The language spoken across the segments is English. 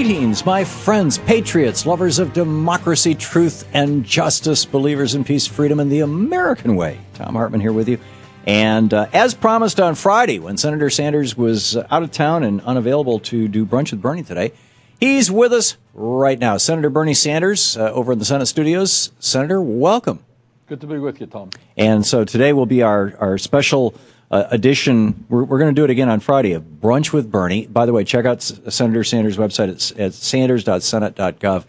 Greetings, my friends, patriots, lovers of democracy, truth, and justice, believers in peace, freedom, and the American way. Thom Hartmann here with you. And as promised on Friday, when Senator Sanders was out of town and unavailable to do Brunch with Bernie today, he's with us right now. Senator Bernie Sanders over in the Senate studios. Senator, welcome. Good to be with you, Tom. And so today will be our special edition. We're going to do it again on Friday, of Brunch with Bernie. By the way, check out Senator Sanders' website at sanders.senate.gov.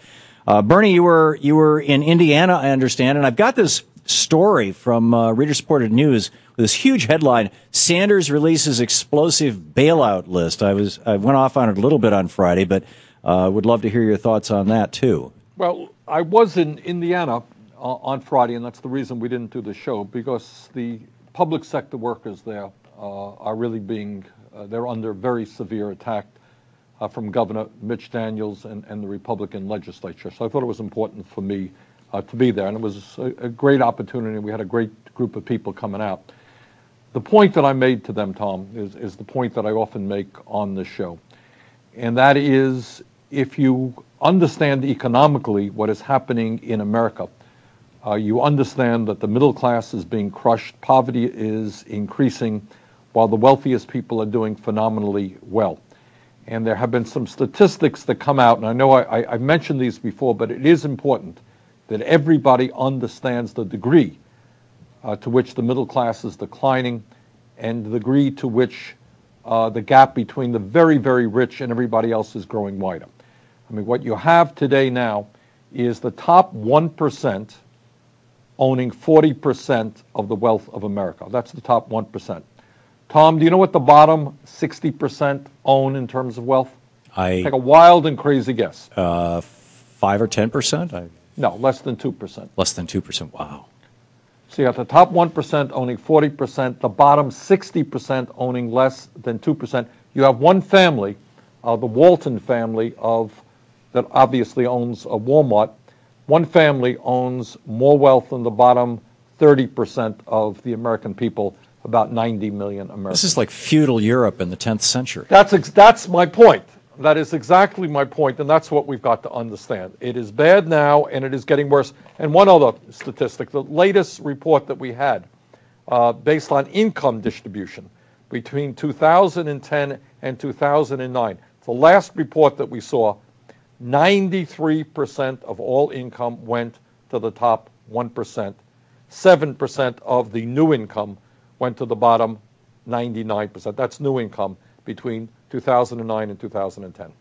Bernie, you were in Indiana, I understand, and I've got this story from reader-supported news with this huge headline: Sanders releases explosive bailout list. I went off on it a little bit on Friday, but would love to hear your thoughts on that too. Well, I was in Indiana on Friday, and that's the reason we didn't do the show, because the public sector workers there are really they're under very severe attack from Governor Mitch Daniels and the Republican legislature. So I thought it was important for me to be there, and it was a great opportunity. We had a great group of people coming out. The point that I made to them, Tom, is the point that I often make on this show, and that is, if you understand economically what is happening in America, you understand that the middle class is being crushed, poverty is increasing, while the wealthiest people are doing phenomenally well. And there have been some statistics that come out, and I know I've mentioned these before, but it is important that everybody understands the degree to which the middle class is declining, and the degree to which the gap between the very, very rich and everybody else is growing wider. I mean, what you have today now is the top 1% owning 40% of the wealth of America. That's the top 1%. Tom, do you know what the bottom 60% own in terms of wealth? Take a wild and crazy guess. 5 or 10%? No, less than 2%. Less than 2%. Wow. So you have the top 1% owning 40%, the bottom 60% owning less than 2%. You have one family, the Walton family that obviously owns a Walmart. One family owns more wealth than the bottom 30% of the American people, about 90 million Americans. This is like feudal Europe in the 10th century. That's my point. That is exactly my point, and that's what we've got to understand. It is bad now, and it is getting worse. And one other statistic, the latest report that we had, based on income distribution between 2010 and 2009, the last report that we saw, 93% of all income went to the top 1%. 7% of the new income went to the bottom 99%. That's new income between 2009 and 2010.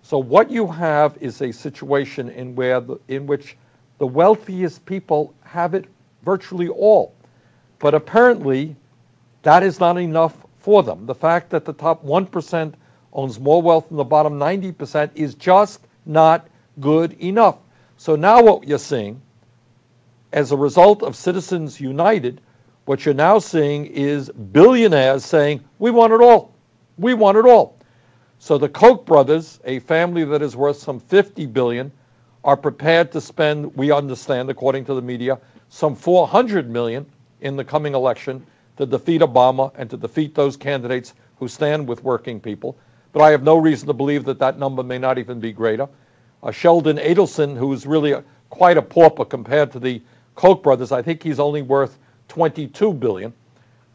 So what you have is a situation in which the wealthiest people have it virtually all. But apparently that is not enough for them. The fact that the top 1% owns more wealth than the bottom 90% is just not good enough. So now what you're seeing, as a result of Citizens United, what you're now seeing is billionaires saying, we want it all. We want it all. So the Koch brothers, a family that is worth some $50 billion, are prepared to spend, we understand, according to the media, some $400 million in the coming election to defeat Obama and to defeat those candidates who stand with working people. But I have no reason to believe that that number may not even be greater. Sheldon Adelson, who is really quite a pauper compared to the Koch brothers, I think he's only worth $22 billion,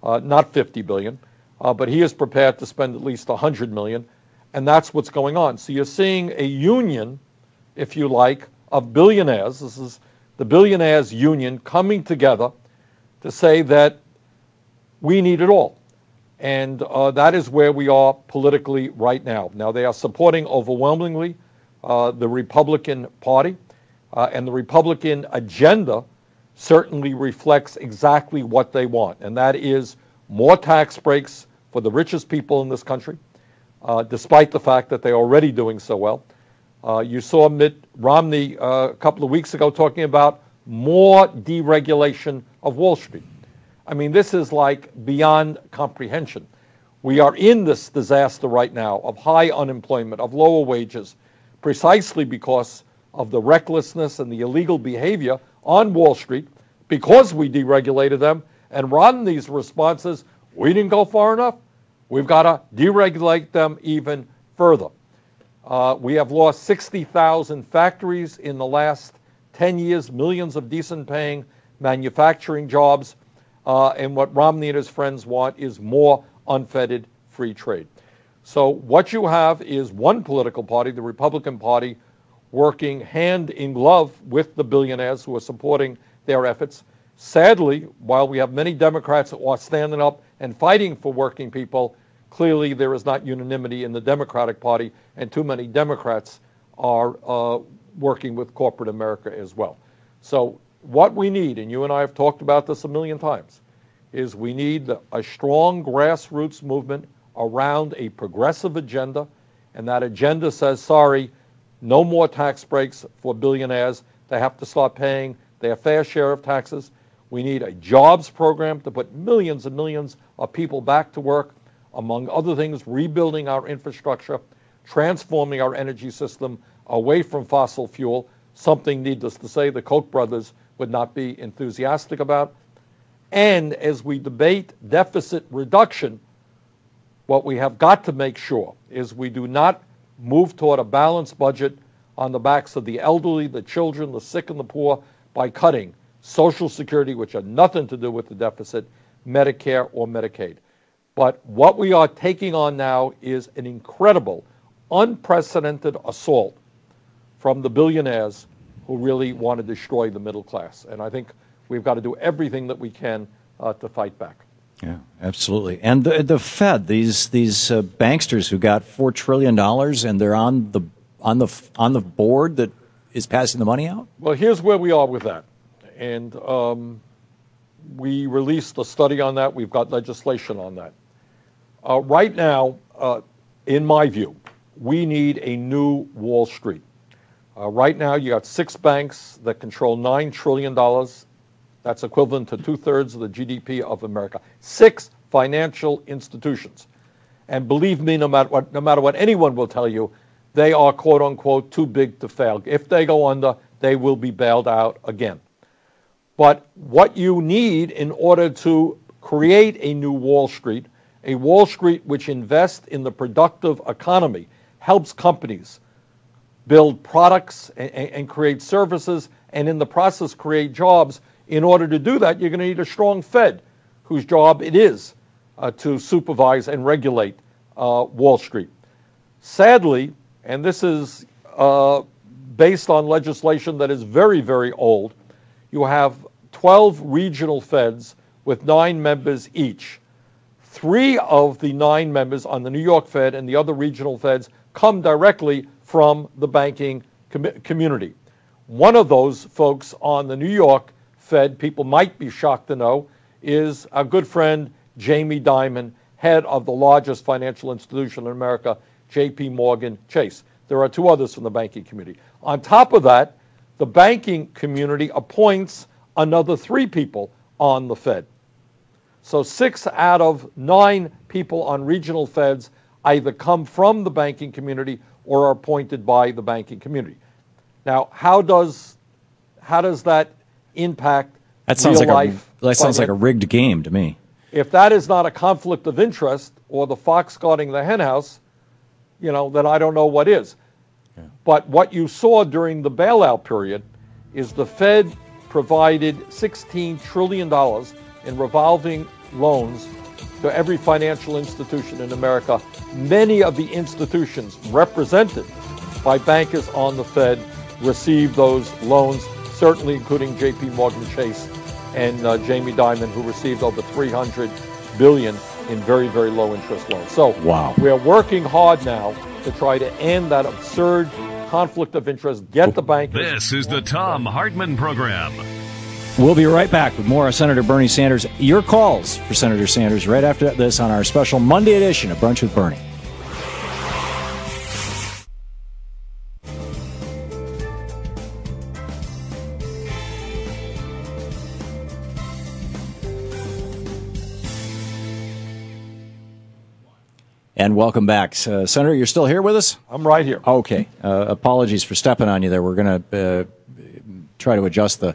not $50 billion. But he is prepared to spend at least $100 million, and that's what's going on. So you're seeing a union, if you like, of billionaires. This is the billionaires union coming together to say that we need it all. And that is where we are politically right now. Now, they are supporting overwhelmingly the Republican Party, and the Republican agenda certainly reflects exactly what they want, and that is more tax breaks for the richest people in this country, despite the fact that they're already doing so well. You saw Mitt Romney a couple of weeks ago talking about more deregulation of Wall Street. I mean, this is like beyond comprehension. We are in this disaster right now of high unemployment, of lower wages, precisely because of the recklessness and the illegal behavior on Wall Street, because we deregulated them. And Romney's response is, we didn't go far enough. We've got to deregulate them even further. We have lost 60,000 factories in the last 10 years, millions of decent-paying manufacturing jobs, and what Romney and his friends want is more unfettered free trade. So what you have is one political party, the Republican Party, working hand in glove with the billionaires who are supporting their efforts. Sadly, while we have many Democrats who are standing up and fighting for working people, clearly there is not unanimity in the Democratic Party, and too many Democrats are working with corporate America as well. So what we need, and you and I have talked about this a million times, is we need a strong grassroots movement around a progressive agenda, and that agenda says, sorry, no more tax breaks for billionaires. They have to start paying their fair share of taxes. We need a jobs program to put millions and millions of people back to work, among other things, rebuilding our infrastructure, transforming our energy system away from fossil fuel, something, needless to say, the Koch brothers would not be enthusiastic about. And as we debate deficit reduction, what we have got to make sure is we do not move toward a balanced budget on the backs of the elderly, the children, the sick, and the poor by cutting Social Security, which had nothing to do with the deficit, Medicare or Medicaid. But what we are taking on now is an incredible, unprecedented assault from the billionaires who really want to destroy the middle class. And I think we've got to do everything that we can to fight back. Yeah, absolutely. And the Fed, these banksters who got $4 trillion and they're on the board that is passing the money out? Well, here's where we are with that. And we released a study on that. We've got legislation on that. Right now, in my view, we need a new Wall Street. Right now, you got 6 banks that control $9 trillion. That's equivalent to 2/3 of the GDP of America. 6 financial institutions. And believe me, no matter what anyone will tell you, they are, quote unquote, too big to fail. If they go under, they will be bailed out again. But what you need in order to create a new Wall Street, a Wall Street which invests in the productive economy, helps companies build products and create services, and in the process create jobs. In order to do that, you're going to need a strong Fed, whose job it is to supervise and regulate Wall Street. Sadly, and this is based on legislation that is very, very old, you have 12 regional Feds with 9 members each. 3 of the 9 members on the New York Fed and the other regional Feds come directly from the banking community. One of those folks on the New York Fed, people might be shocked to know, is our good friend Jamie Dimon, head of the largest financial institution in America, J.P. Morgan Chase. There are 2 others from the banking community. On top of that, the banking community appoints another 3 people on the Fed. So 6 out of 9 people on regional Feds either come from the banking community or are appointed by the banking community. Now, how does that impact real life? That sounds like a rigged game to me. If that is not a conflict of interest or the fox guarding the henhouse, then I don't know what is. Yeah. But what you saw during the bailout period is the Fed provided $16 trillion in revolving loans to every financial institution in America. Many of the institutions represented by bankers on the Fed received those loans, certainly including J.P. Morgan Chase and Jamie Dimon, who received over $300 billion in very, very low interest loans. So wow. We're working hard now to try to end that absurd conflict of interest, get the bankers. This is the Thom Hartmann Program. We'll be right back with more of Senator Bernie Sanders. Your calls for Senator Sanders right after this on our special Monday edition of Brunch with Bernie. And welcome back. Senator, you're still here with us? I'm right here. Okay. Apologies for stepping on you there. We're going to try to adjust the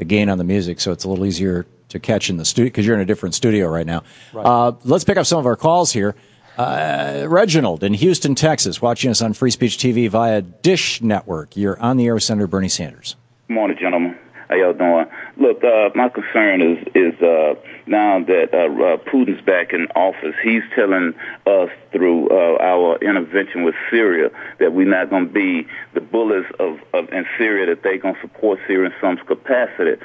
gain on the music so it's a little easier to catch in the studio because you're in a different studio right now. Right. Let's pick up some of our calls here. Reginald in Houston, Texas, watching us on Free Speech TV via Dish Network. You're on the air with Senator Bernie Sanders. Good morning, gentlemen. How y'all doing? Look, my concern is now that Putin's back in office, he's telling us through our intervention with Syria that we're not going to be the bullies in Syria, that they're going to support Syria in some capacity.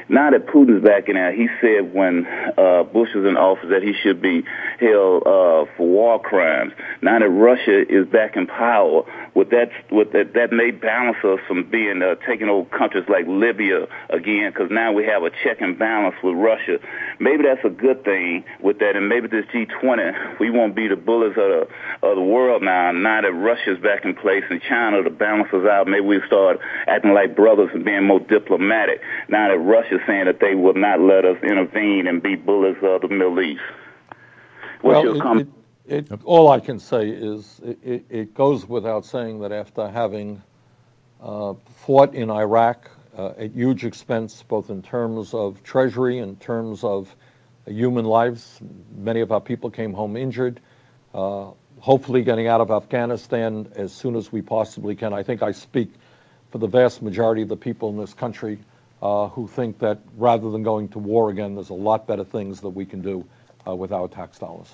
Now that Putin's back in there, he said when Bush was in office that he should be held for war crimes. Now that Russia is back in power, that may balance us from being taking over countries like Libya again, because now we have a check and balance with Russia. Maybe that's a good thing with that, and maybe this G20, we won't be the bullies of the world now. Now that Russia's back in place and China to balance us out, maybe we start acting like brothers and being more diplomatic. Now that Russia's saying that they will not let us intervene and be bullies of the Middle East. All I can say is it goes without saying that after having fought in Iraq at huge expense, both in terms of treasury, in terms of human lives, many of our people came home injured, hopefully getting out of Afghanistan as soon as we possibly can. I think I speak for the vast majority of the people in this country who think that rather than going to war again, there's a lot better things that we can do with our tax dollars.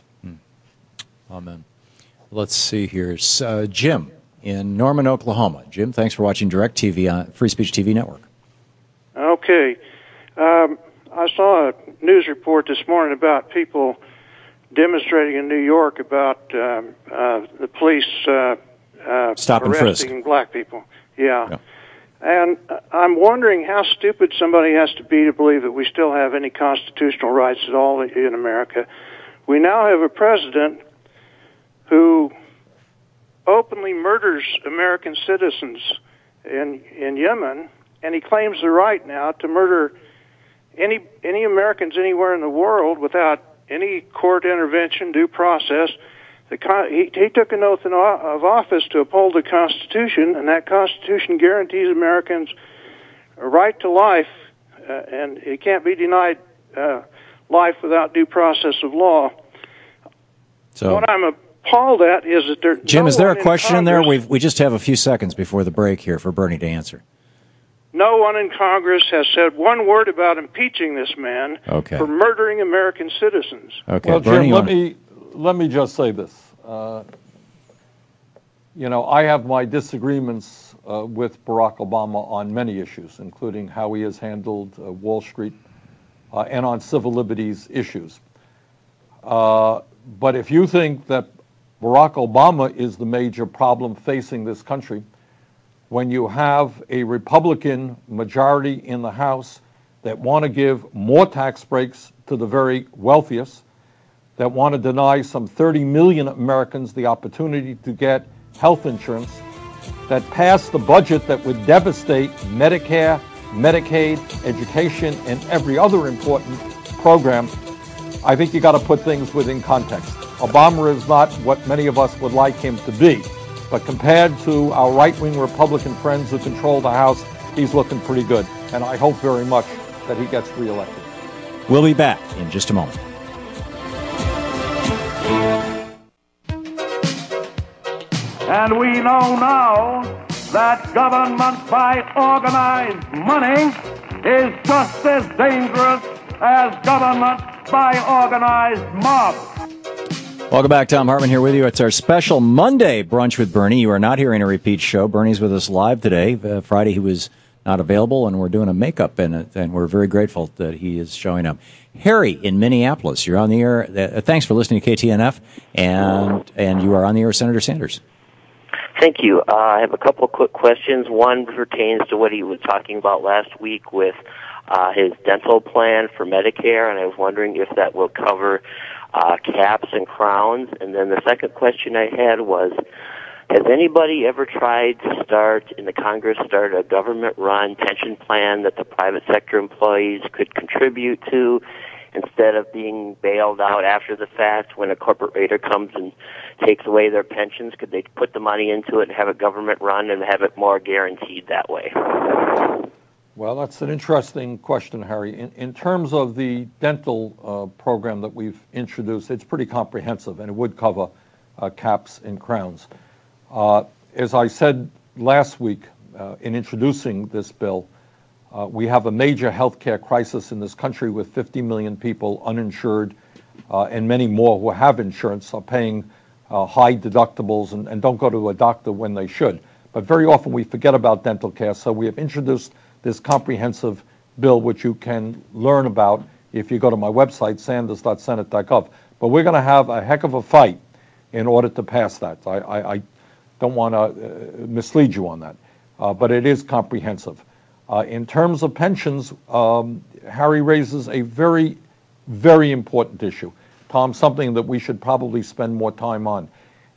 Amen. Let's see here. Jim in Norman, Oklahoma. Jim, thanks for watching Direct TV on Free Speech TV Network. Okay. I saw a news report this morning about people demonstrating in New York about the police Stop and frisk. arresting black people. Yeah. And I'm wondering how stupid somebody has to be to believe that we still have any constitutional rights at all in America. We now have a president who openly murders American citizens in Yemen, and he claims the right now to murder any Americans anywhere in the world without any court intervention, due process. He took an oath of office to uphold the Constitution, and that Constitution guarantees Americans a right to life, and it can't be denied life without due process of law. So what I'm appalled at is that there. Jim, is there a question in there? Congress, We just have a few seconds before the break here for Bernie to answer. No one in Congress has said one word about impeaching this man for murdering American citizens. Okay, well, Bernie, Jim, let me just say this. I have my disagreements with Barack Obama on many issues, including how he has handled Wall Street and on civil liberties issues. But if you think that Barack Obama is the major problem facing this country, when you have a Republican majority in the House that want to give more tax breaks to the very wealthiest, that want to deny some 30 million Americans the opportunity to get health insurance, that passed the budget that would devastate Medicare, Medicaid, education, and every other important program, I think you got to put things within context. Obama is not what many of us would like him to be, but compared to our right-wing Republican friends who control the House, he's looking pretty good, and I hope very much that he gets reelected. We'll be back in just a moment. And we know now that government by organized money is just as dangerous as government by organized mob. Welcome back. Thom Hartmann here with you. It's our special Monday Brunch with Bernie. You are not hearing a repeat show. Bernie's with us live today. Friday he was not available, and we're doing a makeup in it, and we're very grateful that he is showing up. Harry in Minneapolis, you're on the air. Thanks for listening to KTNF, and you are on the air with Senator Sanders. Thank you. I have a couple of quick questions. One pertains to what he was talking about last week with his dental plan for Medicare, and I was wondering if that will cover caps and crowns. And then the second question I had was, has anybody ever tried to start a government-run pension plan that the private sector employees could contribute to instead of being bailed out after the fact when a corporate raider comes and takes away their pensions? Could they put the money into it and have it government-run and have it more guaranteed that way? Well, that's an interesting question, Harry. In terms of the dental program that we've introduced, it's pretty comprehensive, and it would cover caps and crowns. As I said last week in introducing this bill, we have a major healthcare crisis in this country with 50 million people uninsured, and many more who have insurance are paying high deductibles and don't go to a doctor when they should. But very often we forget about dental care, so we have introduced this comprehensive bill, which you can learn about if you go to my website, sanders.senate.gov. But we're going to have a heck of a fight in order to pass that. I don't want to mislead you on that, but it is comprehensive. In terms of pensions, Harry raises a very, very important issue. Tom, something that we should probably spend more time on,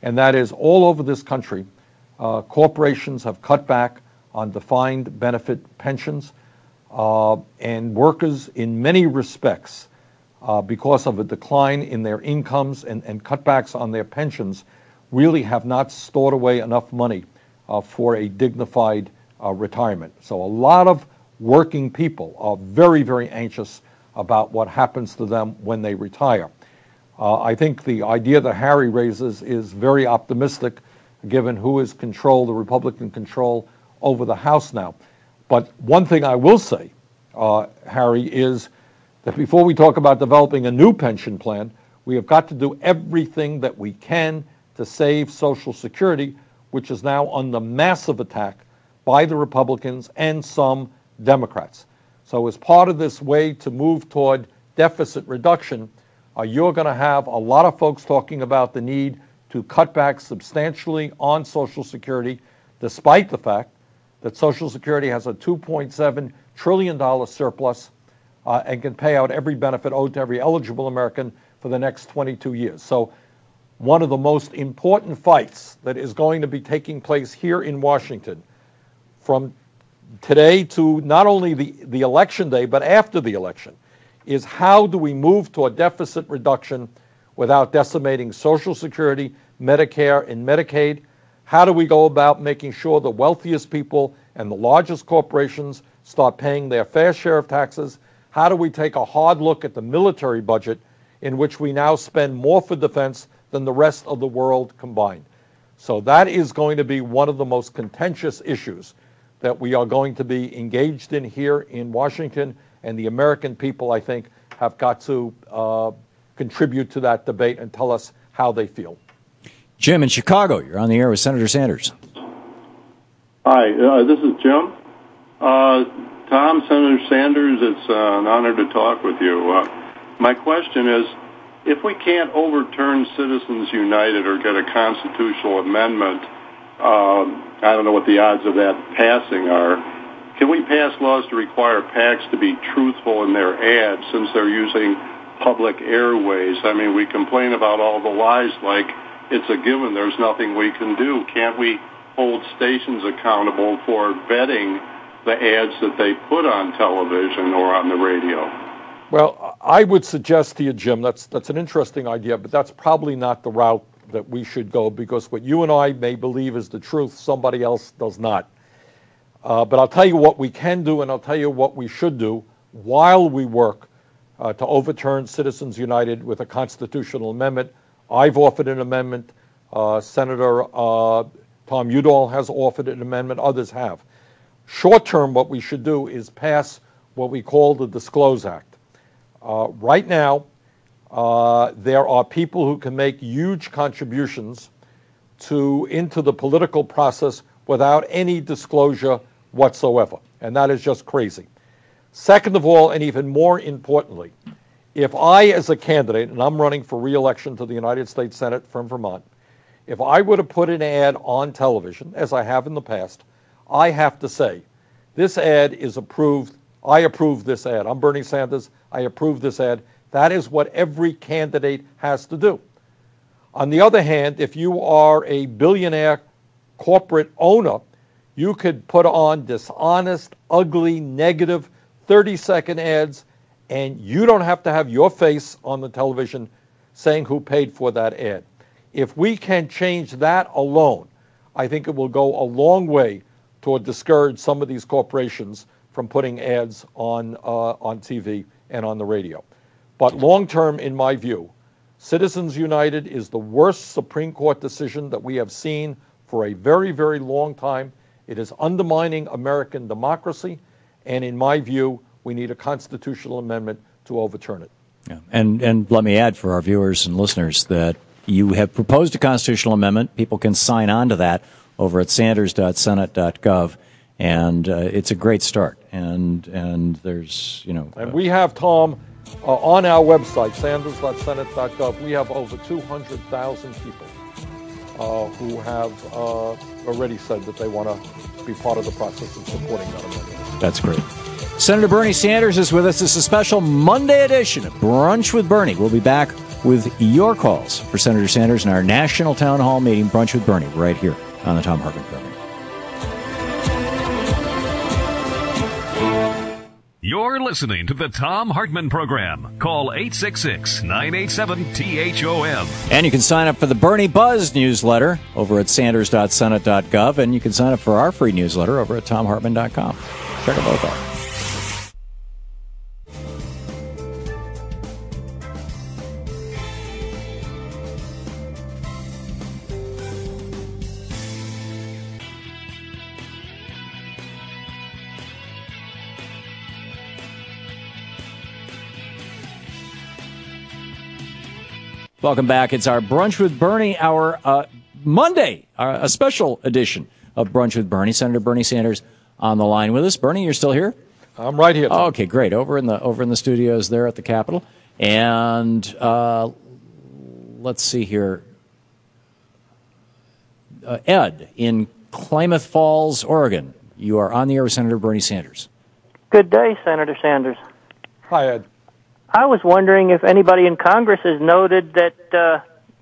and that is all over this country, corporations have cut back on defined benefit pensions, and workers in many respects, because of a decline in their incomes and cutbacks on their pensions, really have not stored away enough money for a dignified retirement. So a lot of working people are very, very anxious about what happens to them when they retire. I think the idea that Harry raises is very optimistic, given who is the Republican control over the House now. But one thing I will say, Harry, is that before we talk about developing a new pension plan, we have got to do everything that we can to save Social Security, which is now under massive attack by the Republicans and some Democrats. So as part of this way to move toward deficit reduction, you're going to have a lot of folks talking about the need to cut back substantially on Social Security, despite the fact that Social Security has a $2.7 trillion surplus and can pay out every benefit owed to every eligible American for the next 22 years. So one of the most important fights that is going to be taking place here in Washington from today to not only the election day, but after the election, is how do we move to a deficit reduction without decimating Social Security, Medicare, and Medicaid? How do we go about making sure the wealthiest people and the largest corporations start paying their fair share of taxes? How do we take a hard look at the military budget, in which we now spend more for defense than the rest of the world combined? So that is going to be one of the most contentious issues that we are going to be engaged in here in Washington, and the American people, I think, have got to contribute to that debate and tell us how they feel. Jim in Chicago, you're on the air with Senator Sanders. Hi, this is Jim. Tom, Senator Sanders, it's an honor to talk with you. My question is, if we can't overturn Citizens United or get a constitutional amendment, I don't know what the odds of that passing are, can we pass laws to require PACs to be truthful in their ads since they're using public airways? I mean, we complain about all the lies like it's a given, there's nothing we can do. Can't we hold stations accountable for vetting the ads that they put on television or on the radio? Well, I would suggest to you, Jim, that's an interesting idea, but that's probably not the route that we should go, because what you and I may believe is the truth, somebody else does not. But I'll tell you what we can do, and I'll tell you what we should do while we work to overturn Citizens United with a constitutional amendment. I've offered an amendment. Senator Tom Udall has offered an amendment. Others have. Short term, what we should do is pass what we call the Disclose Act. Right now, there are people who can make huge contributions into the political process without any disclosure whatsoever, and that is just crazy. Second of all, and even more importantly, if I, as a candidate, and I'm running for re-election to the United States Senate from Vermont, if I were to put an ad on television, as I have in the past, I have to say, this ad is approved, I approve this ad. I'm Bernie Sanders, I approve this ad. That is what every candidate has to do. On the other hand, if you are a billionaire corporate owner, you could put on dishonest, ugly, negative 30-second ads, and you don't have to have your face on the television saying who paid for that ad. If we can change that alone, I think it will go a long way toward discourage some of these corporations from putting ads on TV and on the radio. But long term, in my view, Citizens United is the worst Supreme Court decision that we have seen for a very, very long time. It is undermining American democracy, and in my view, we need a constitutional amendment to overturn it. Yeah. And let me add for our viewers and listeners that you have proposed a constitutional amendment. People can sign on to that over at sanders.senate.gov, and it's a great start. And there's, And we have, Tom, on our website, sanders.senate.gov, we have over 200,000 people who have already said that they want to be part of the process of supporting that amendment. That's great. Senator Bernie Sanders is with us. It's a special Monday edition of Brunch with Bernie. We'll be back with your calls for Senator Sanders in our national town hall meeting, Brunch with Bernie, right here on the Thom Hartmann Program. You're listening to the Thom Hartmann Program. Call 866-987-THOM. And you can sign up for the Bernie Buzz newsletter over at sanders.senate.gov, and you can sign up for our free newsletter over at thomhartmann.com. Check them both out. Welcome back. It's our Brunch with Bernie, our Monday, a special edition of Brunch with Bernie. Senator Bernie Sanders on the line with us. Bernie, you're still here? I'm right here. Oh, okay, great. Over in the studios there at the Capitol. And let's see here. Ed in Klamath Falls, Oregon. You are on the air with Senator Bernie Sanders. Good day, Senator Sanders. Hi, Ed. I was wondering if anybody in Congress has noted that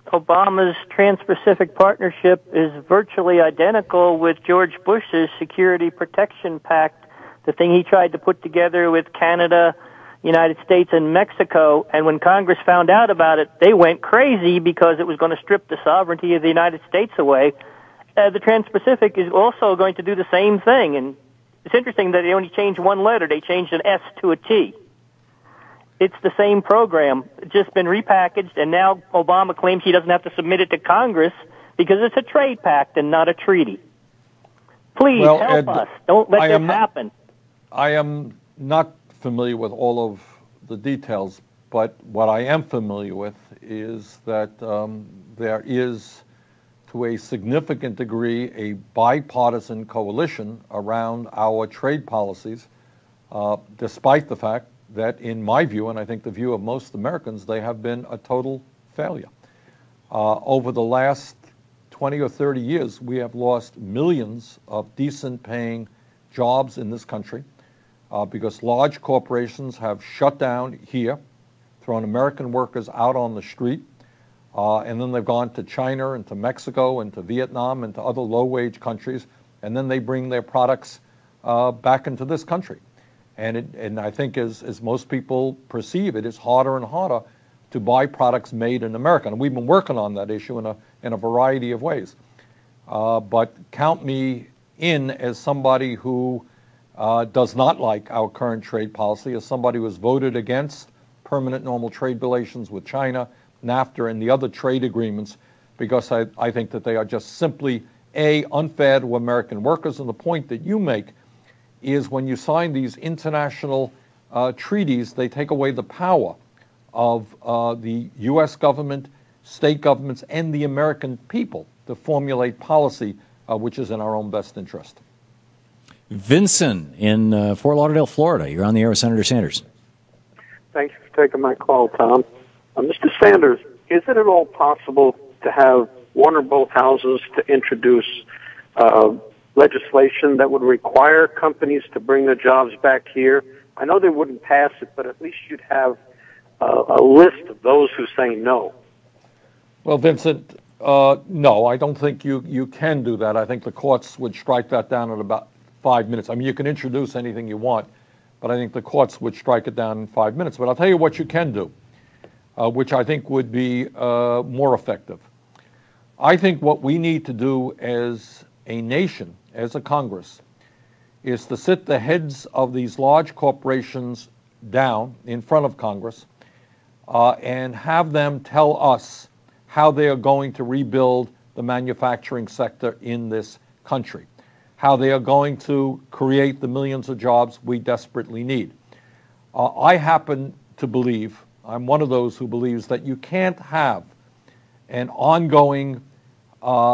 Obama's Trans-Pacific Partnership is virtually identical with George Bush's Security Protection Pact, the thing he tried to put together with Canada, United States, and Mexico. And when Congress found out about it, they went crazy because it was going to strip the sovereignty of the United States away. The Trans-Pacific is also going to do the same thing. And it's interesting that they only changed one letter. They changed an S to a T. It's the same program, just been repackaged, and now Obama claims he doesn't have to submit it to Congress because it's a trade pact and not a treaty. Please help Ed, us. Don't let this happen. I am not familiar with all of the details, but what I am familiar with is that there is, to a significant degree, a bipartisan coalition around our trade policies, despite the fact that, in my view, and I think the view of most Americans, they have been a total failure. Over the last 20 or 30 years, we have lost millions of decent-paying jobs in this country because large corporations have shut down here, thrown American workers out on the street, and then they've gone to China and to Mexico and to Vietnam and to other low-wage countries, and then they bring their products back into this country. And I think as most people perceive it, it's harder and harder to buy products made in America. And we've been working on that issue in a variety of ways. But count me in as somebody who does not like our current trade policy, as somebody who has voted against permanent normal trade relations with China, NAFTA, and the other trade agreements, because I think that they are just simply, A, unfair to American workers. And the point that you make is when you sign these international treaties, they take away the power of the U.S. government, state governments, and the American people to formulate policy which is in our own best interest. Vincent in Fort Lauderdale, Florida. You're on the air with Senator Sanders. Thank you for taking my call, Tom. Mr. Sanders, is it at all possible to have one or both houses to introduce legislation that would require companies to bring their jobs back here? I know they wouldn't pass it, but at least you'd have a list of those who say no. Well, Vincent, no, I don't think you can do that. I think the courts would strike that down in about 5 minutes. I mean, you can introduce anything you want, but I think the courts would strike it down in 5 minutes. But I'll tell you what you can do, which I think would be more effective. I think what we need to do as a nation, as a Congress, is to sit the heads of these large corporations down in front of Congress and have them tell us how they are going to rebuild the manufacturing sector in this country, how they are going to create the millions of jobs we desperately need. I happen to believe, I'm one of those who believes that you can't have an ongoing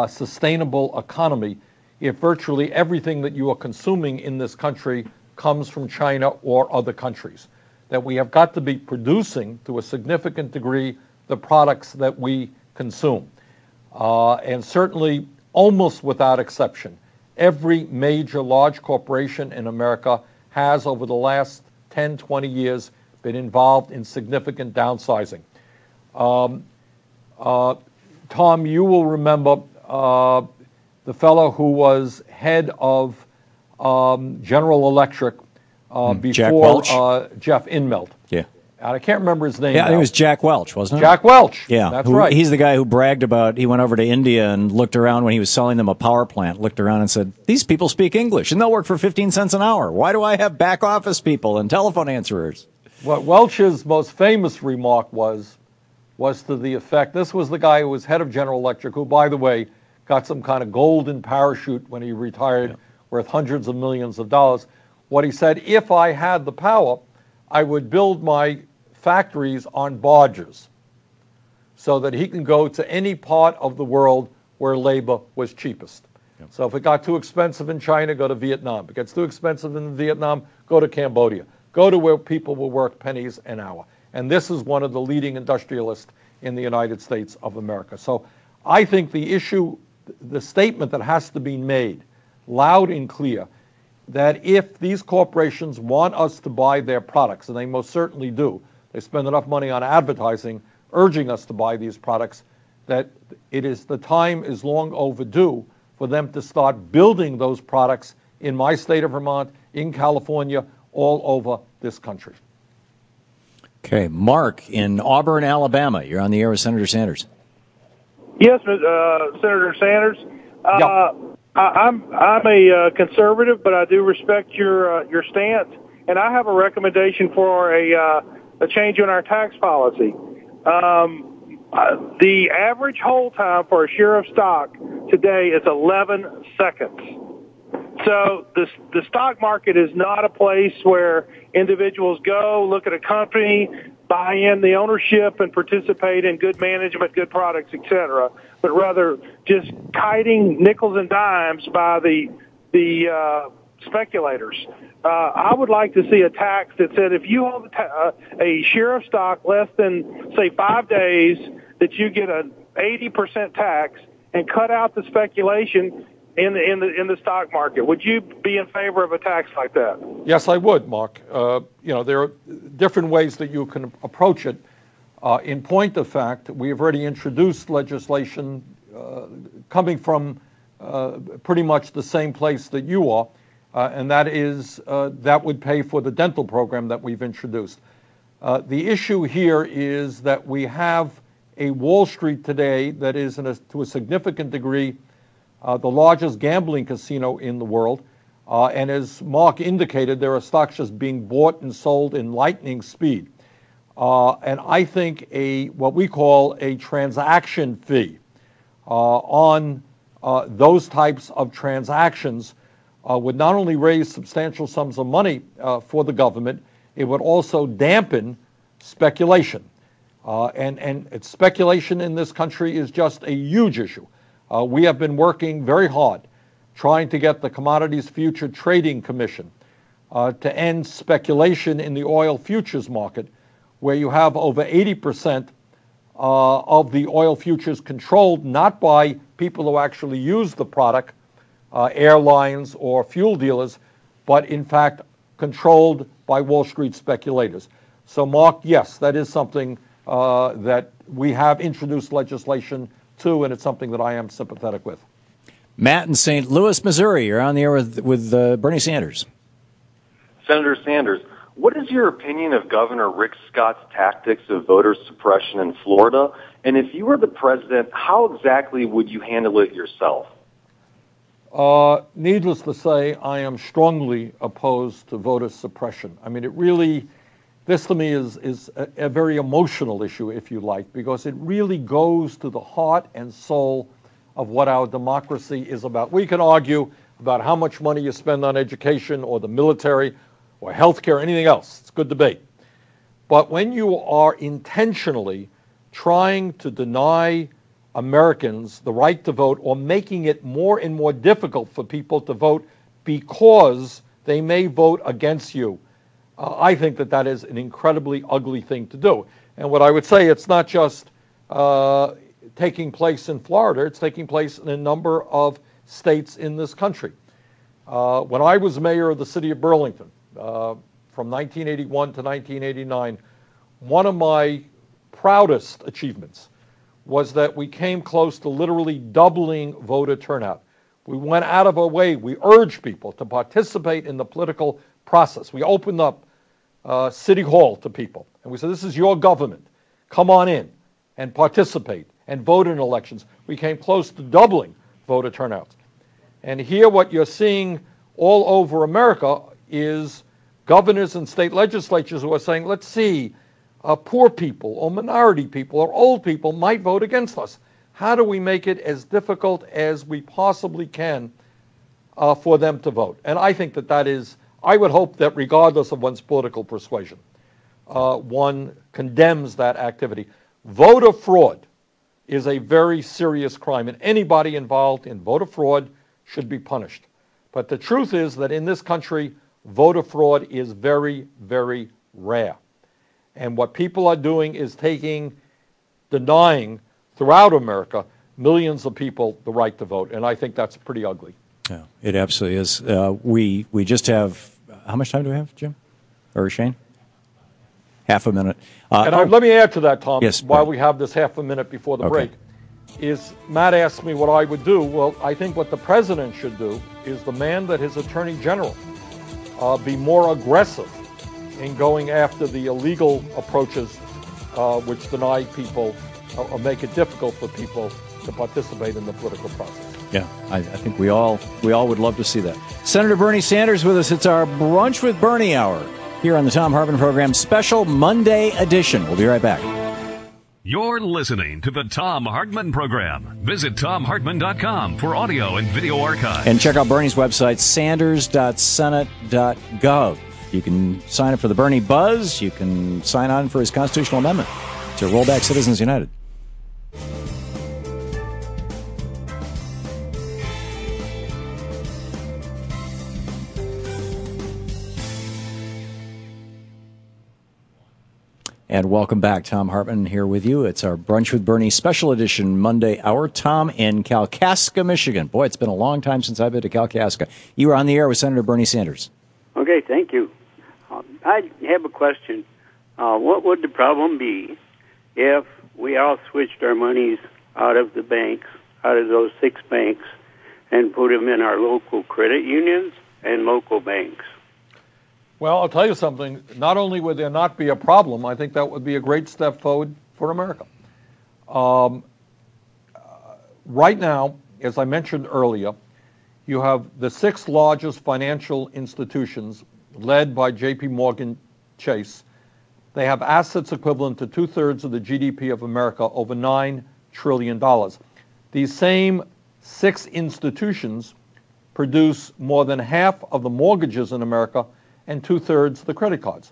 sustainable economy if virtually everything that you are consuming in this country comes from China or other countries. That we have got to be producing, to a significant degree, the products that we consume. And certainly, almost without exception, every major large corporation in America has, over the last 10, 20 years, been involved in significant downsizing. Tom, you will remember the fellow who was head of General Electric before Jeff Immelt. Yeah. And I can't remember his name. Yeah, I think now. it was Jack Welch, wasn't it? Jack Welch. Yeah, that's right. He's the guy who bragged about, he went over to India and looked around when he was selling them a power plant, looked around and said, these people speak English and they'll work for 15 cents an hour. Why do I have back office people and telephone answerers? What Welch's most famous remark was to the effect, this was the guy who was head of General Electric, who, by the way, got some kind of golden parachute when he retired, worth hundreds of millions of dollars. What he said, if I had the power, I would build my factories on barges so that he can go to any part of the world where labor was cheapest. Yep. So if it got too expensive in China, go to Vietnam. If it gets too expensive in Vietnam, go to Cambodia. Go to where people will work pennies an hour. And this is one of the leading industrialists in the United States of America. So I think the issue, the statement that has to be made loud and clear, that if these corporations want us to buy their products, and they most certainly do, they spend enough money on advertising urging us to buy these products, that the time is long overdue for them to start building those products in my state of Vermont, in California, all over this country. Okay, Mark in Auburn, Alabama. You're on the air with Senator Sanders. Yes, Senator Sanders. I'm a conservative, but I do respect your stance, and I have a recommendation for a change in our tax policy. The average hold time for a share of stock today is 11 seconds. So the stock market is not a place where individuals go, look at a company, buy in the ownership, and participate in good management, good products, etc., but rather just kiting nickels and dimes by the speculators. I would like to see a tax that said if you hold a share of stock less than, say, 5 days, that you get an 80% tax and cut out the speculation in the stock market. Would you be in favor of a tax like that? Yes, I would, Mark. There are different ways that you can approach it. In point of fact, we have already introduced legislation coming from pretty much the same place that you are, and that is that would pay for the dental program that we've introduced. The issue here is that we have a Wall Street today that is, to a significant degree, the largest gambling casino in the world. And as Mark indicated, there are stocks just being bought and sold in lightning speed. And I think what we call a transaction fee on those types of transactions would not only raise substantial sums of money for the government, it would also dampen speculation. And speculation in this country is just a huge issue. We have been working very hard trying to get the Commodities Future Trading Commission to end speculation in the oil futures market, where you have over 80% of the oil futures controlled not by people who actually use the product, airlines or fuel dealers, but in fact controlled by Wall Street speculators. So, Mark, yes, that is something that we have introduced legislation to, and it's something that I am sympathetic with. Matt in St. Louis, Missouri. You're on the air with Bernie Sanders. Senator Sanders, what is your opinion of Governor Rick Scott's tactics of voter suppression in Florida? And if you were the president, how exactly would you handle it yourself? Needless to say, I am strongly opposed to voter suppression. I mean, it really This to me is a very emotional issue, if you like, because it really goes to the heart and soul of what our democracy is about. We can argue about how much money you spend on education or the military or healthcare, anything else. It's a good debate. But when you are intentionally trying to deny Americans the right to vote or making it more and more difficult for people to vote because they may vote against you, I think that is an incredibly ugly thing to do. And what I would say, it's not just taking place in Florida, it's taking place in a number of states in this country. When I was mayor of the city of Burlington, from 1981 to 1989, one of my proudest achievements was that we came close to literally doubling voter turnout. We went out of our way. We urged people to participate in the political process. We opened up City Hall to people, and we said, this is your government. Come on in and participate and vote in elections. We came close to doubling voter turnout. And here what you're seeing all over America is governors and state legislatures who are saying, let's see, poor people or minority people or old people might vote against us. How do we make it as difficult as we possibly can for them to vote? And I think that is, I would hope that regardless of one's political persuasion, one condemns that activity. Voter fraud is a very serious crime, and anybody involved in voter fraud should be punished. But the truth is that in this country, voter fraud is very, very rare. And what people are doing is denying throughout America millions of people the right to vote, and I think that's pretty ugly. Yeah, it absolutely is. We just have, how much time do we have, Jim? Or Shane? Half a minute. Let me add to that, Tom, yes, while we have this half a minute before the break. Matt asked me what I would do. Well, I think what the president should do is demand that his attorney general be more aggressive in going after the illegal approaches which deny people or make it difficult for people to participate in the political process. Yeah, I think we all would love to see that. Senator Bernie Sanders with us. It's our Brunch with Bernie hour here on the Thom Hartmann Program, special Monday edition. We'll be right back. You're listening to the Thom Hartmann Program. Visit ThomHartmann.com for audio and video archives. And check out Bernie's website, sanders.senate.gov. You can sign up for the Bernie Buzz. You can sign on for his constitutional amendment to roll back Citizens United. And welcome back. Thom Hartmann here with you. It's our Brunch with Bernie special edition Monday hour. Tom in Kalkaska, Michigan. Boy, it's been a long time since I've been to Kalkaska. You were on the air with Senator Bernie Sanders. Okay, thank you. I have a question. What would the problem be if we all switched our monies out of the banks, out of those 6 banks, and put them in our local credit unions and local banks? Well, I'll tell you something. Not only would there not be a problem, I think that would be a great step forward for America. Right now, as I mentioned earlier, you have the 6 largest financial institutions led by J.P. Morgan Chase. They have assets equivalent to 2/3 of the GDP of America, over $9 trillion. These same 6 institutions produce more than half of the mortgages in America and 2/3 the credit cards.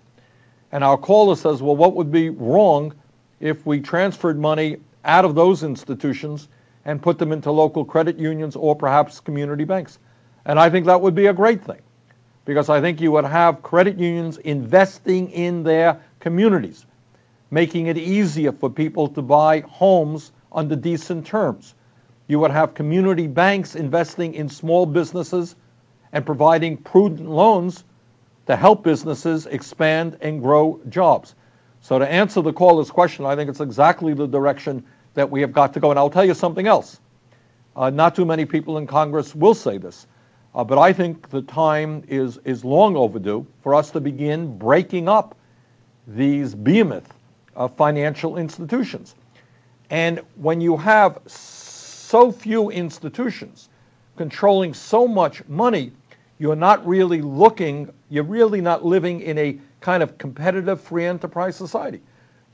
And our caller says, well, what would be wrong if we transferred money out of those institutions and put them into local credit unions or perhaps community banks? And I think that would be a great thing, because I think you would have credit unions investing in their communities, making it easier for people to buy homes under decent terms. You would have community banks investing in small businesses and providing prudent loans to help businesses expand and grow jobs. So to answer the caller's question, I think it's exactly the direction that we have got to go. And I'll tell you something else. Not too many people in Congress will say this, but I think the time is long overdue for us to begin breaking up these behemoth financial institutions. And when you have so few institutions controlling so much money, you're not really living in a kind of competitive free enterprise society.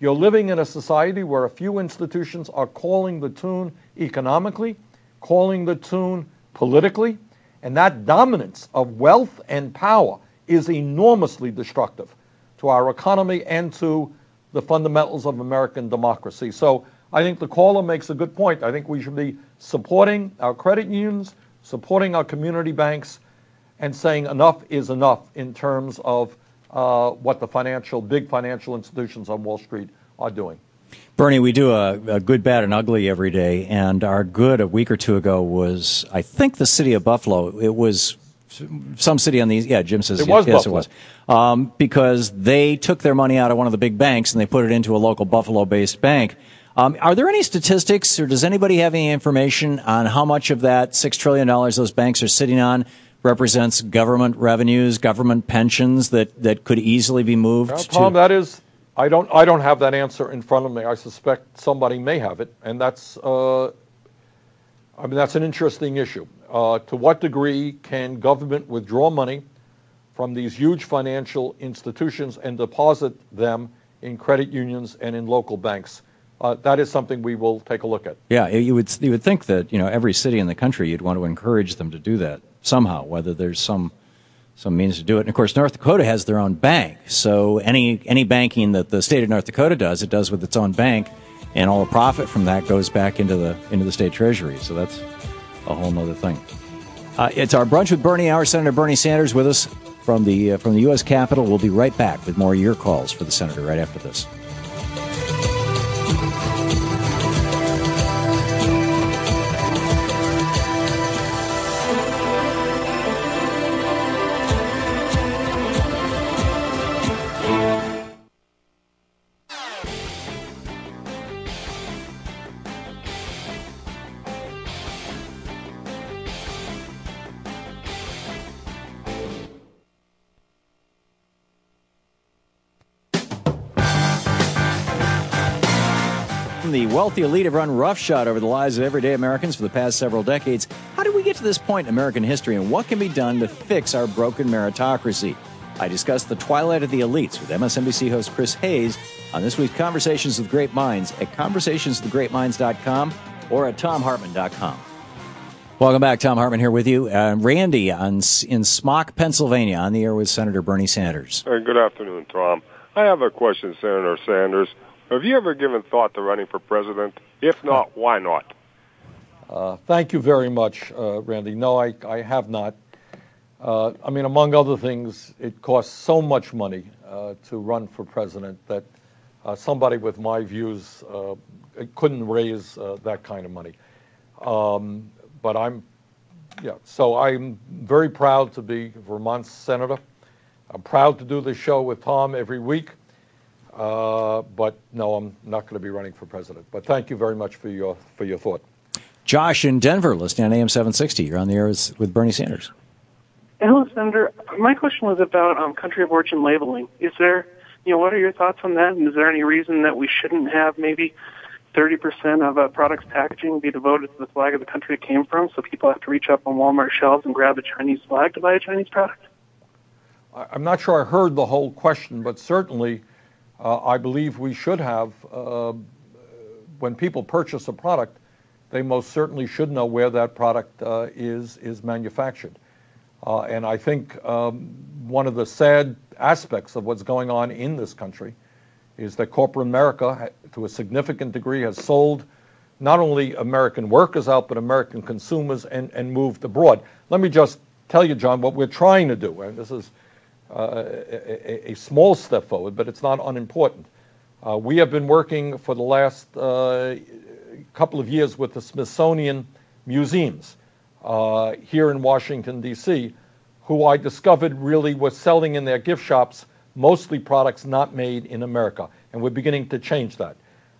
You're living in a society where a few institutions are calling the tune economically, calling the tune politically, and that dominance of wealth and power is enormously destructive to our economy and to the fundamentals of American democracy. So I think the caller makes a good point. I think we should be supporting our credit unions, supporting our community banks, and saying enough is enough in terms of what the big financial institutions on Wall Street are doing. Bernie, we do a good, bad, and ugly every day, and our good a week or two ago was, I think, the city of Buffalo. It was some city on the east. Yeah, Jim says it was yes, Buffalo. It was. Because they took their money out of one of the big banks and they put it into a local Buffalo-based bank. Are there any statistics, or does anybody have any information on how much of that $6 trillion those banks are sitting on represents government revenues, government pensions that could easily be moved? Well, Tom, that is, I don't have that answer in front of me. I suspect somebody may have it, and that's an interesting issue. To what degree can government withdraw money from these huge financial institutions and deposit them in credit unions and in local banks? That is something we will take a look at. Yeah, you would think that every city in the country you'd want to encourage them to do that somehow, whether there's some means to do it. And of course, North Dakota has their own bank, so any banking that the state of North Dakota does, it does with its own bank, and all the profit from that goes back into the state treasury. So that's a whole other thing. It's our Brunch with Bernie hour. Senator Bernie Sanders with us from the U.S. Capitol. We'll be right back with more of your calls for the senator right after this. The wealthy elite have run roughshod over the lives of everyday Americans for the past several decades. How did we get to this point in American history, and what can be done to fix our broken meritocracy? I discussed the twilight of the elites with MSNBC host Chris Hayes on this week's Conversations with Great Minds at conversationswithgreatminds.com or at thomhartmann.com. Welcome back. Thom Hartmann here with you. Randy in Smock, Pennsylvania, on the air with Senator Bernie Sanders. Good afternoon, Tom. I have a question, Senator Sanders. Have you ever given thought to running for president? If not, why not? Thank you very much, Randy. No, I have not. Among other things, it costs so much money to run for president that somebody with my views couldn't raise that kind of money. So I'm very proud to be Vermont's senator. I'm proud to do this show with Tom every week. But no, I'm not going to be running for president. But thank you very much for your thought. Josh in Denver, listening on AM 760. You're on the air with Bernie Sanders. Hello, Senator. My question was about country of origin labeling. Is there, what are your thoughts on that? And is there any reason that we shouldn't have maybe 30% of a product's packaging be devoted to the flag of the country it came from, so people have to reach up on Walmart shelves and grab a Chinese flag to buy a Chinese product? I'm not sure I heard the whole question, but certainly I believe we should have, when people purchase a product, they most certainly should know where that product is manufactured. And I think one of the sad aspects of what's going on in this country is that corporate America, to a significant degree, has sold not only American workers out, but American consumers and moved abroad. Let me just tell you, John, what we're trying to do, and this is a small step forward, but it's not unimportant. We have been working for the last couple of years with the Smithsonian Museums here in Washington, D.C., who I discovered really was selling in their gift shops mostly products not made in America, and we're beginning to change that.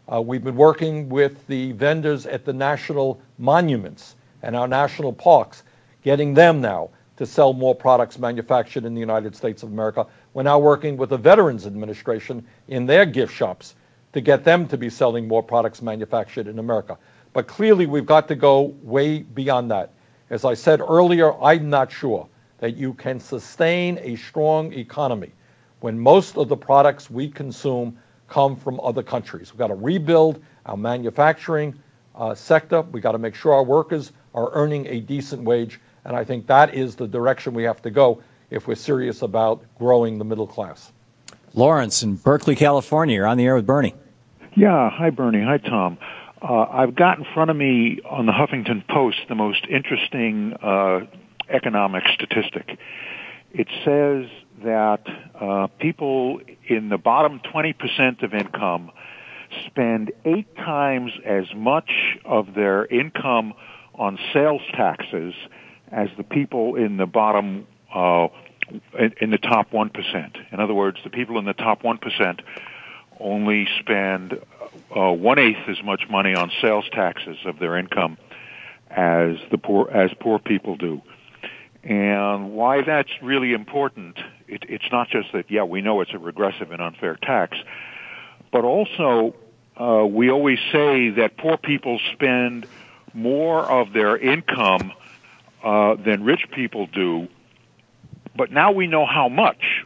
We've been working with the vendors at the national monuments and our national parks, getting them now to sell more products manufactured in the United States of America. We're now working with the Veterans Administration in their gift shops to get them to be selling more products manufactured in America. But clearly we've got to go way beyond that. As I said earlier, I'm not sure that you can sustain a strong economy when most of the products we consume come from other countries. We've got to rebuild our manufacturing sector. We've got to make sure our workers are earning a decent wage, and I think that is the direction we have to go if we're serious about growing the middle class. Lawrence in Berkeley, California. You're on the air with Bernie. Yeah. Hi, Bernie. Hi, Tom. I've got in front of me on the Huffington Post the most interesting economic statistic. It says that people in the bottom 20% of income spend 8 times as much of their income on sales taxes as the people in the bottom in the top 1%. In other words, the people in the top 1% only spend 1/8 as much money on sales taxes of their income as poor people do. And why that's really important, it's not just that, yeah, we know it's a regressive and unfair tax, but also we always say that poor people spend more of their income than rich people do, but now we know how much.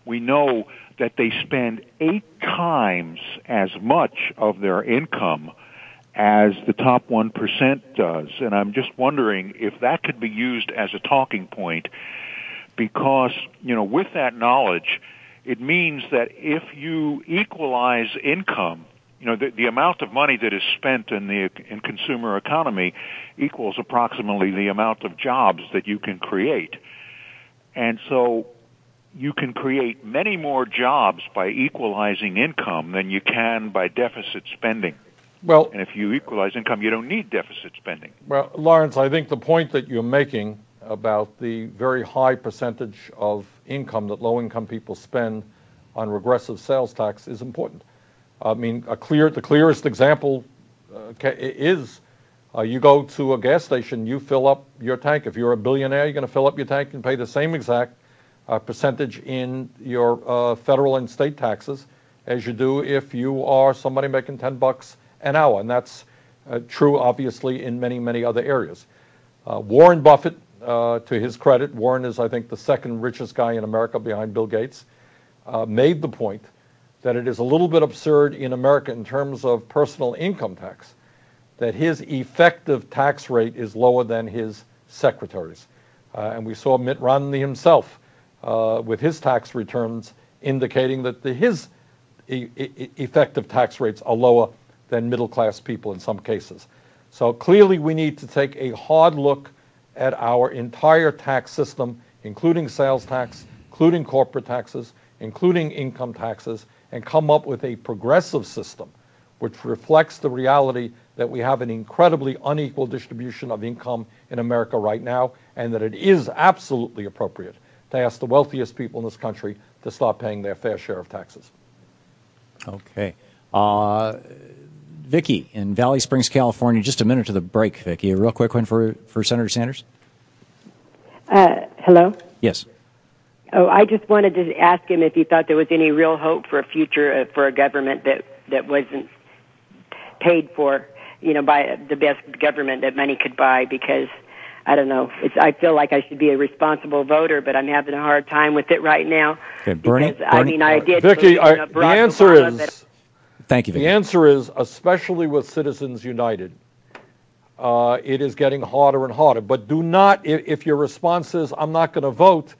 We know that they spend 8 times as much of their income as the top 1% does. And I'm just wondering if that could be used as a talking point, because, with that knowledge, it means that if you equalize income, the amount of money that is spent in consumer economy equals approximately the amount of jobs that you can create. And so you can create many more jobs by equalizing income than you can by deficit spending. Well, and if you equalize income, you don't need deficit spending. Well, Lawrence, I think the point that you're making about the very high percentage of income that low-income people spend on regressive sales tax is important. I mean, the clearest example is you go to a gas station, you fill up your tank. If you're a billionaire, you're going to fill up your tank and pay the same exact percentage in your federal and state taxes as you do if you are somebody making $10 an hour. And that's true, obviously, in many, many other areas. Warren Buffett, to his credit, Warren is, I think, the second richest guy in America behind Bill Gates, made the point that it is a little bit absurd in America in terms of personal income tax, that his effective tax rate is lower than his secretary's. And we saw Mitt Romney himself with his tax returns indicating that his effective tax rates are lower than middle-class people in some cases. So clearly we need to take a hard look at our entire tax system, including sales tax, including corporate taxes, including income taxes, and come up with a progressive system which reflects the reality that we have an incredibly unequal distribution of income in America right now, and that it is absolutely appropriate to ask the wealthiest people in this country to start paying their fair share of taxes. Okay. Vicki in Valley Springs, California. Just a minute to the break, Vicki. A real quick one for Senator Sanders. Hello? Yes. Oh, I just wanted to ask him if he thought there was any real hope for a future for a government that wasn't paid for, by the best government that money could buy, because I don't know. I feel like I should be a responsible voter, but I'm having a hard time with it right now. Okay, Bernie. I did. Vicki, the answer Obama, is. Thank you, Vicki. The answer is, especially with Citizens United, it is getting harder and harder. But do not, if your response is, I'm not going to vote,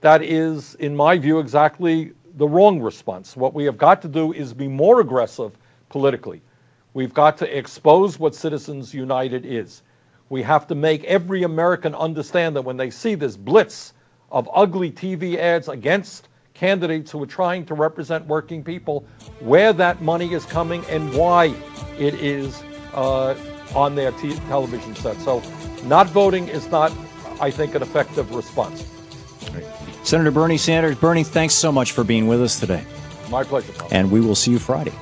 that is, in my view, exactly the wrong response. What we have got to do is be more aggressive politically. We've got to expose what Citizens United is. We have to make every American understand that when they see this blitz of ugly TV ads against candidates who are trying to represent working people, where that money is coming and why it is on their television set. So not voting is not, I think, an effective response. Senator Bernie Sanders. Bernie, thanks so much for being with us today. My pleasure, Tom. And we will see you Friday.